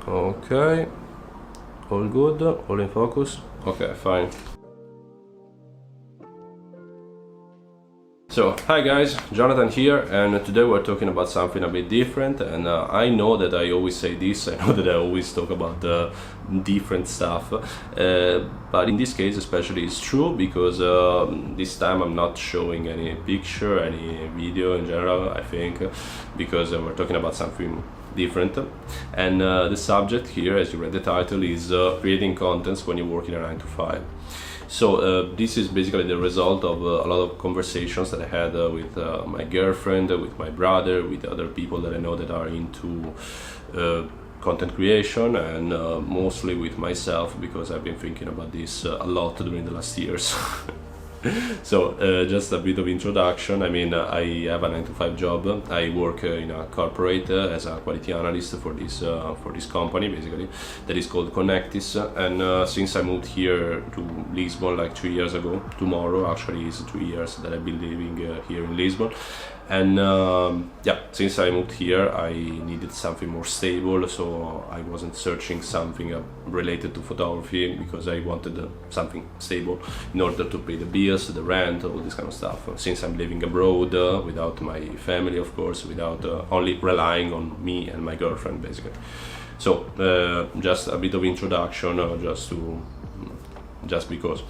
Okay, all good, all in focus. Okay, fine. So, hi guys, Jonathan here, and today we're talking about something a bit different. And I know that I always say this, I know that I always talk about different stuff, but in this case especially it's true because this time I'm not showing any picture, any video in general, I think, because we're talking about something different. And the subject here, as you read the title, is creating contents when you work in a 9 to 5. So this is basically the result of a lot of conversations that I had with my girlfriend, with my brother, with other people that I know that are into content creation, and mostly with myself, because I've been thinking about this a lot during the last years. So just a bit of introduction. I mean, I have a 9 to 5 job. I work in a corporate as a quality analyst for this company, basically, that is called Connectis. And since I moved here to Lisbon like 3 years ago, tomorrow actually is 3 years that I've been living here in Lisbon. And yeah, since I moved here, I needed something more stable, so I wasn't searching something related to photography, because I wanted something stable in order to pay the bills, the rent, all this kind of stuff. Since I'm living abroad without my family, of course, without only relying on me and my girlfriend, basically. So just a bit of introduction, just because.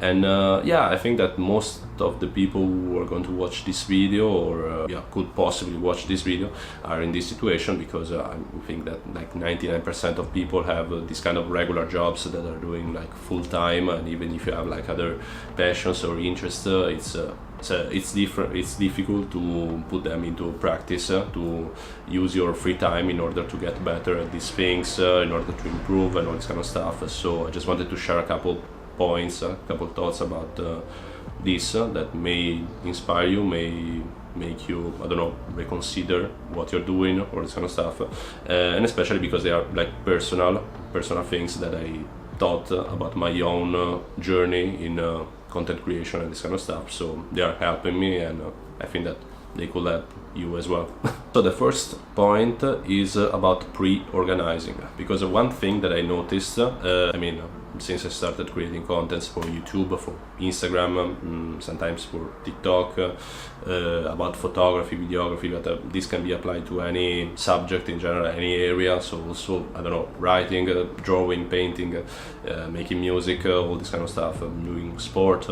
And yeah, I think that most of the people who are going to watch this video, or yeah, could possibly watch this video, are in this situation, because I think that like 99% of people have this kind of regular jobs that are doing like full-time, and even if you have like other passions or interests, it's difficult to put them into practice, to use your free time in order to get better at these things, in order to improve and all this kind of stuff. So I just wanted to share a couple points, a couple thoughts about this that may inspire you, may make you, I don't know, reconsider what you're doing, or this kind of stuff, and especially because they are like personal things that I thought about my own journey in content creation and this kind of stuff. So they are helping me, and I think that they could help you as well. So the first point is about pre-organizing, because one thing that I noticed, I mean, since I started creating contents for YouTube, for Instagram, sometimes for TikTok, about photography, videography, but this can be applied to any subject in general, any area. So also, I don't know, writing, drawing, painting, making music, all this kind of stuff, doing sport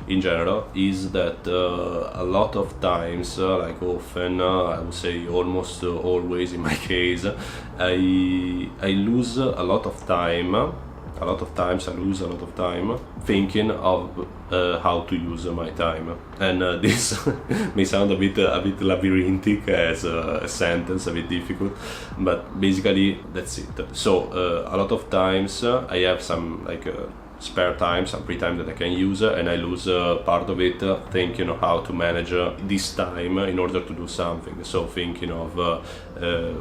in general, is that a lot of times, like often, I would say almost always in my case, I lose a lot of time. I lose a lot of time thinking of how to use my time, and this may sound a bit labyrinthic as a sentence, a bit difficult, but basically that's it. So a lot of times I have some like spare time, some free time that I can use, and I lose part of it thinking of how to manage this time in order to do something. So thinking of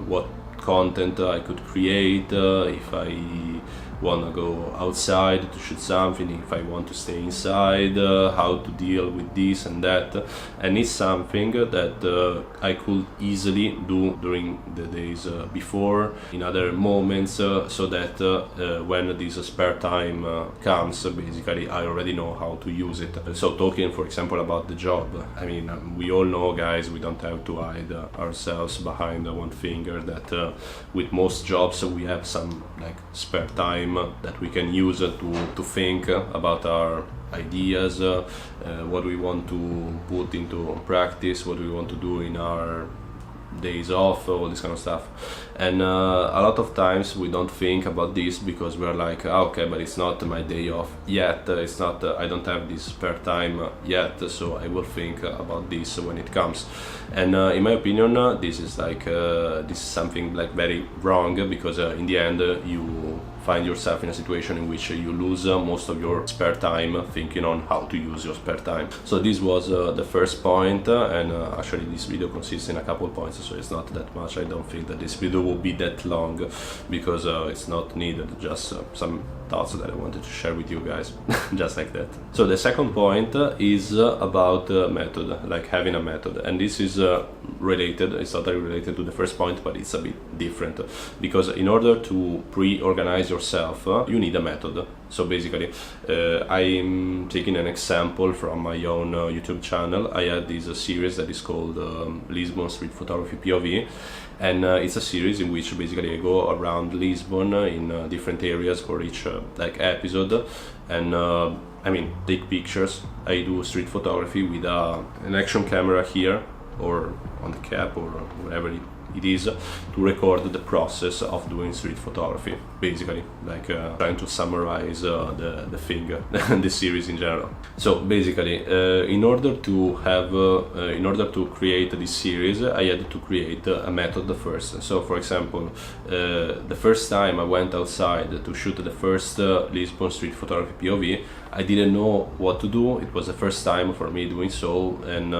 what content I could create, if I want to go outside to shoot something, if I want to stay inside, how to deal with this and that. And it's something that I could easily do during the days before, in other moments, so that when this spare time comes, basically I already know how to use it. So talking, for example, about the job, I mean, we all know, guys, we don't have to hide ourselves behind one finger, that with most jobs we have some like spare time that we can use to think about our ideas, what we want to put into practice, what we want to do in our days off, all this kind of stuff. And a lot of times we don't think about this because we're like, okay, but it's not my day off yet, it's not, I don't have this spare time yet, so I will think about this when it comes. And in my opinion, this is like this is something like very wrong, because in the end you find yourself in a situation in which you lose most of your spare time thinking on how to use your spare time. So this was the first point, and actually this video consists in a couple points, so it's not that much. I don't think that this video will be that long because it's not needed, just some thoughts that I wanted to share with you guys, just like that. So the second point is about method, like having a method, and this is related, it's not related to the first point, but it's a bit different, because in order to pre-organize yourself, you need a method. So basically, I'm taking an example from my own YouTube channel. I had this series that is called Lisbon Street Photography POV, and it's a series in which basically I go around Lisbon in different areas for each like episode, and I mean, take pictures. I do street photography with an action camera here or on the cap or whatever it is, to record the process of doing street photography, basically, like trying to summarize the thing, the series in general. So basically, in order to create this series, I had to create a method first. So for example, the first time I went outside to shoot the first Lisbon street photography POV, I didn't know what to do. It was the first time for me doing so, and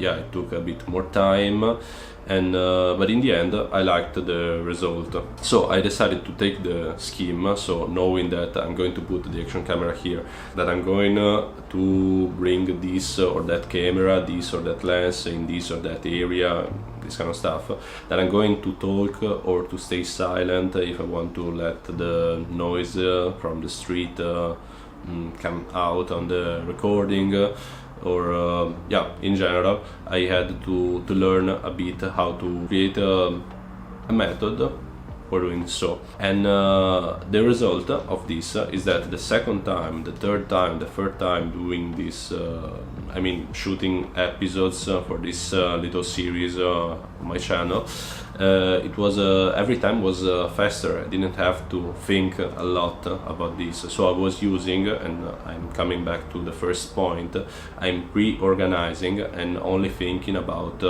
yeah, it took a bit more time. And but in the end I liked the result, so I decided to take the scheme. So knowing that I'm going to put the action camera here, that I'm going to bring this or that camera, this or that lens in this or that area, this kind of stuff, that I'm going to talk or to stay silent if I want to let the noise from the street come out on the recording, or yeah, in general I had to learn a bit how to create a method for doing so. And the result of this is that the second time, the third time, the fourth time doing this, I mean shooting episodes for this little series on my channel, it was every time was faster. I didn't have to think a lot about this. So I was using, and I'm coming back to the first point, I'm pre-organizing and only thinking about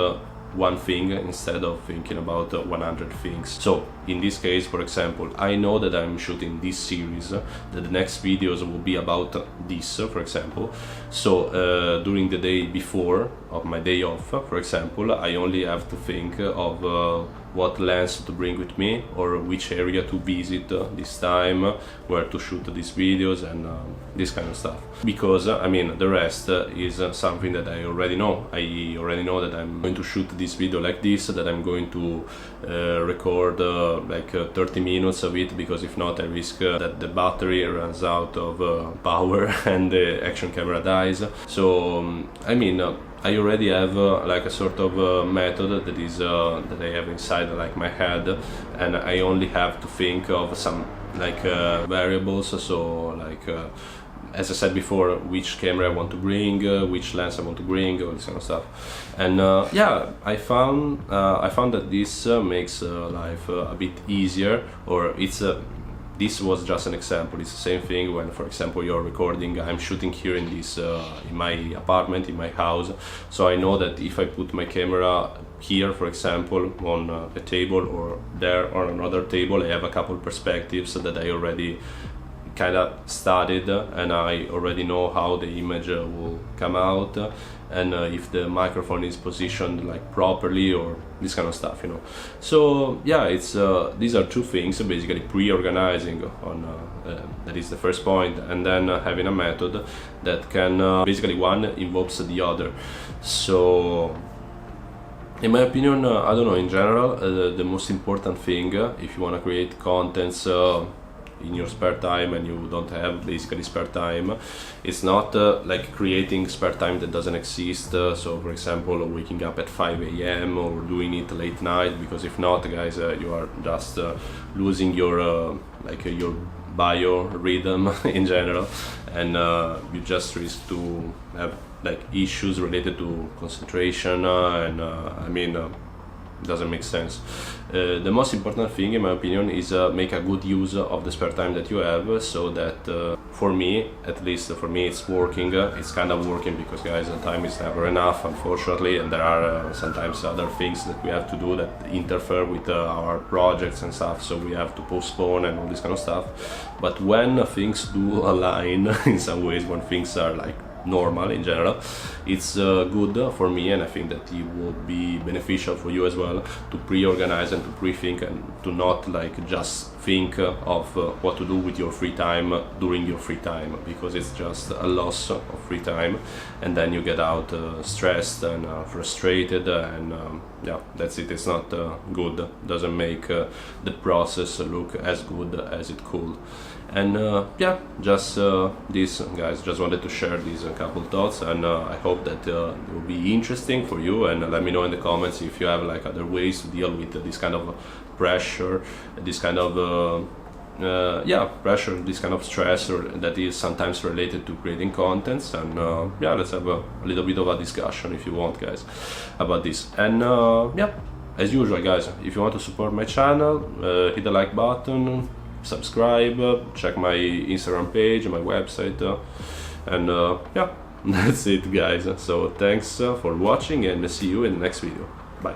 one thing instead of thinking about 100 things. So in this case, for example, I know that I'm shooting this series, that the next videos will be about this, for example. So during the day before of my day off, for example, I only have to think of what lens to bring with me, or which area to visit this time, where to shoot these videos, and this kind of stuff. Because I mean, the rest is something that I already know. I already know that I'm going to shoot this video like this, that I'm going to record like 30 minutes of it, because if not I risk that the battery runs out of power and the action camera dies. So I mean, I already have like a sort of method that is that I have inside like my head, and I only have to think of some like variables. So like as I said before, which camera I want to bring, which lens I want to bring, all this kind of stuff. And yeah, I found that this makes life a bit easier, or it's this was just an example. It's the same thing when, for example, you're recording. I'm shooting here in this in my apartment, in my house. So I know that if I put my camera here, for example, on a table, or there on another table, I have a couple perspectives that I already kind of studied, and I already know how the image will come out, and if the microphone is positioned like properly, or this kind of stuff, you know. So yeah, it's these are two things, basically pre-organizing on that is the first point, and then having a method that can basically one involves the other. So in my opinion, I don't know, in general, the most important thing if you want to create contents in your spare time, and you don't have basically spare time, it's not like creating spare time that doesn't exist. So for example, waking up at 5 a.m. or doing it late night, because if not, guys, you are just losing your like your biorhythm in general, and you just risk to have like issues related to concentration, and I mean doesn't make sense. The most important thing, in my opinion, is make a good use of the spare time that you have, so that for me, at least for me, it's working. It's kind of working because, guys, the time is never enough, unfortunately, and there are sometimes other things that we have to do that interfere with our projects and stuff, so we have to postpone and all this kind of stuff. But when things do align in some ways, when things are like normal in general, it's good for me, and I think that it would be beneficial for you as well to pre-organize and to pre-think, and to not like just think of what to do with your free time during your free time, because it's just a loss of free time, and then you get out stressed and frustrated, and yeah, that's it. It's not good. Doesn't make the process look as good as it could. And yeah, just this, guys, just wanted to share these couple thoughts, and I hope that it will be interesting for you, and let me know in the comments if you have like other ways to deal with this kind of pressure, this kind of yeah, pressure, this kind of stress, or that is sometimes related to creating contents. And yeah, let's have a little bit of a discussion if you want, guys, about this. And yeah, as usual, guys, if you want to support my channel, hit the like button, subscribe, check my Instagram page, my website, and yeah, that's it, guys. So thanks for watching, and see you in the next video. Bye.